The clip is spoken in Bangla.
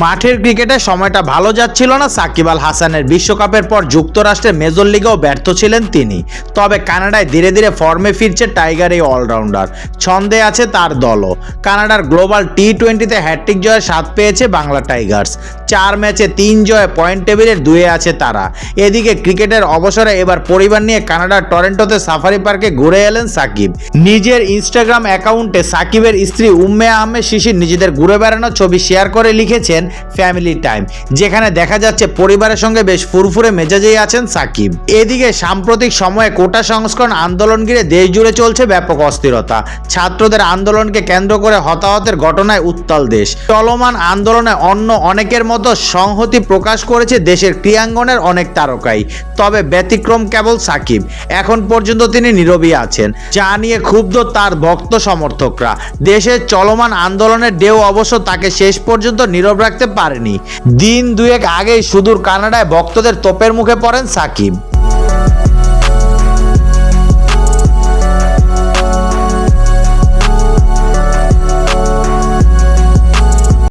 মাঠের ক্রিকেটে সময়টা ভালো যাচ্ছিল না সাকিব আল হাসানের। বিশ্বকাপের পর যুক্তরাষ্ট্রের মেজর লিগেও ব্যর্থ ছিলেন তিনি। তবে কানাডায় ধীরে ধীরে ফর্মে ফিরছে টাইগার এই অলরাউন্ডার। ছন্দে আছে তার দলও। কানাডার গ্লোবাল টি-20তে হ্যাটট্রিক জয়ের স্বাদ পেয়েছে বাংলা টাইগার্স। 4 ম্যাচে 3 জয়ে পয়েন্ট টেবিলের 2-এ আছে তারা। এদিকে ক্রিকেটের অবসরে এবার পরিবার নিয়ে কানাডার টরন্টোতে সাফারি পার্কে ঘুরে এলেন সাকিব। নিজের ইনস্টাগ্রাম অ্যাকাউন্টে সাকিবের স্ত্রী উম্মে আহমেদ শিশির নিজেদের ঘুরে বেড়ানোর ছবি শেয়ার করে লিখেছেন ফ্যামিলি টাইম, যেখানে দেখা যাচ্ছে পরিবারের সঙ্গে বেশ ফুরফুরে মেজাজেই আছেন সাকিব। এদিকে সাম্প্রতিক সময়ে কোটা সংস্করণ আন্দোলন ঘিরে দেশ জুড়ে চলছে ব্যাপক অস্থিরতা। ছাত্রদের আন্দোলনকে কেন্দ্র করে হতাহতের ঘটনায় উত্তাল দেশ। চলমান আন্দোলনে অন্য অনেকের মতো সংহতি প্রকাশ করেছে দেশের ক্রীড়াঙ্গনের অনেক তারকাই। তবে ব্যতিক্রম কেবল সাকিব। এখন পর্যন্ত তিনি নীরবই আছেন, যা নিয়ে ক্ষুব্ধ তার ভক্ত সমর্থকরা। দেশের চলমান আন্দোলনের ঢেউ অবশ্য তাকে শেষ পর্যন্ত নীরব রাখতে পারেনি। দিন দুয়েক আগেই সুদূর কানাডায় ভক্তদের তোপের মুখে পড়েন সাকিব।